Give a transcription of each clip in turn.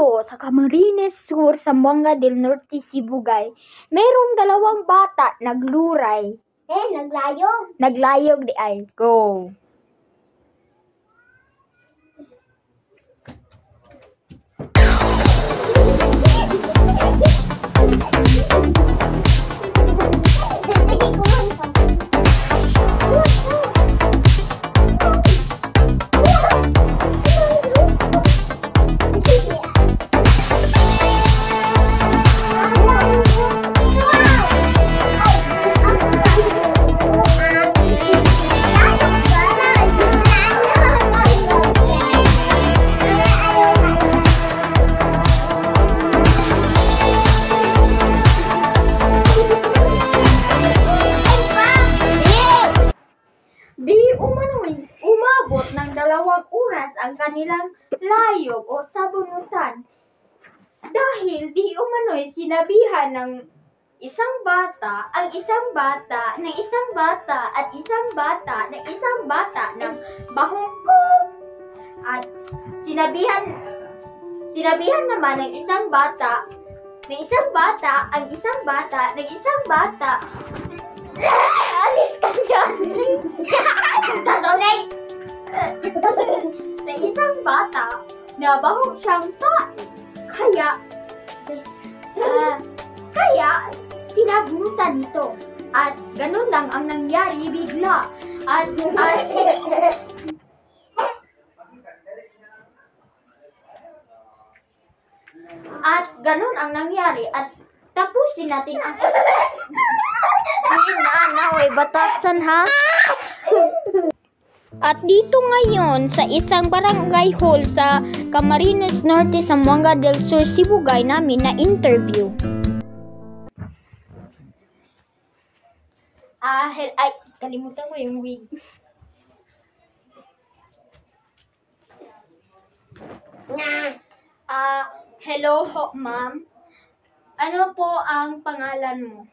Dito sa Camarines Sur, Zamboanga del Norte, Sibugay, mayroong dalawang bata nagluray. Naglayog. Naglayog di ay. Go. Umabot ng 2 oras ang kanilang layog o sabunutan dahil di umano'y sinabihan ng isang bata ang isang bata ng isang bata at isang bata ng isang bata ng bahungkog at sinabihan naman ng isang bata ang isang bata ng isang bata. Alis ka dyan! Tatalay! Na isang bata na bahong siyang kaya sinabunutan nito at ganun lang ang nangyari bigla at ganun ang nangyari at tapusin natin ang naway batasan ha. At dito ngayon sa isang barangay hall sa Camarines Norte, Zamboanga del Sur, Sibugay namin na interview. Ay, kalimutan mo yung wig. Hello ho, ma'am. Ano po ang pangalan mo?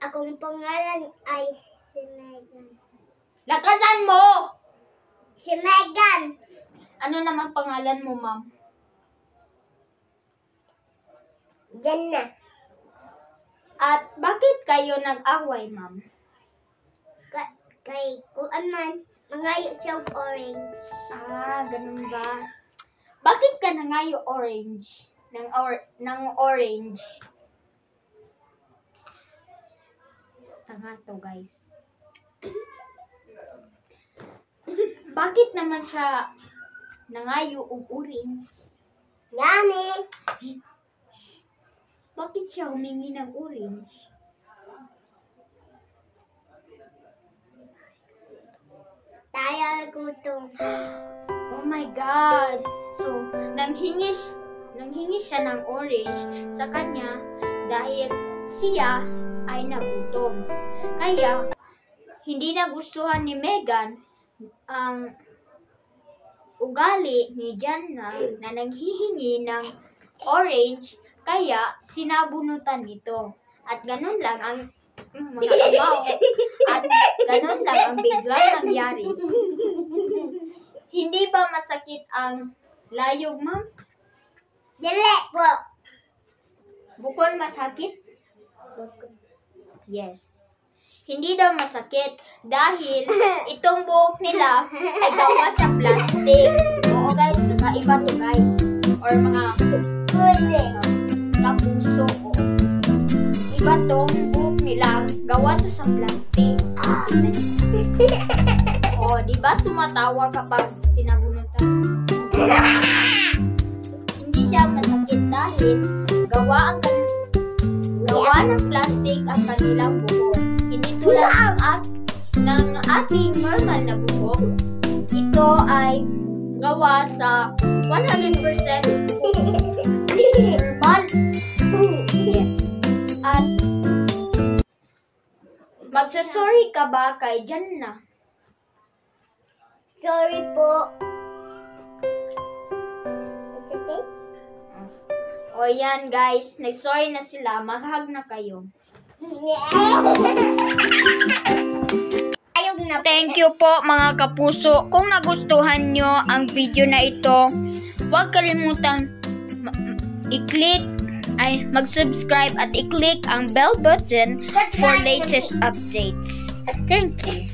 Akong pangalan ay si Megan. Lakasan mo! Si Megan! Ano naman pangalan mo, ma'am? Jenna. At bakit kayo nag-away, ma'am? Kay kuan man, mangayo siyang orange. Ganun ba? Bakit ka nangayo orange? Ng orange? Tanga to, guys. Bakit naman siya nangayo og orange? Gani! Bakit siya humingi ng orange? Tayo gutom. Oh my God! So, nanghingi siya ng orange sa kanya dahil siya ay nagutom. Kaya, hindi nagustuhan ni Megan ang ugali ni Janna na nanghihingi ng orange, kaya sinabunutan nito. At ganun lang ang mga agaw. At ganun lang ang biglang nangyari. Hindi ba masakit ang layog, ma'am? Dili po. Bukod masakit? Yes. Hindi daw masakit dahil itong buhok nila ay gawa sa plastic. Oo guys, kakaiba to guys. Or mga kapuso. Iba tong buhok nila, gawa to sa plastic. Diba tumatawa kapag sinabunutan? Hindi siya masakit dahil gawa ng plastic ang kanilang buhok. Hindi tulad ng ating normal na buhok. Ito ay gawa sa 100% herbal. Yes. At magsasorry ka ba kay Janna? Sorry po. It's okay? O yan guys, nag-sorry na sila. Mag-hug na kayo. Thank you po mga kapuso. Kung nagustuhan nyo ang video na ito, huwag kalimutang i-click mag-subscribe at i-click ang bell button for latest updates. Thank you.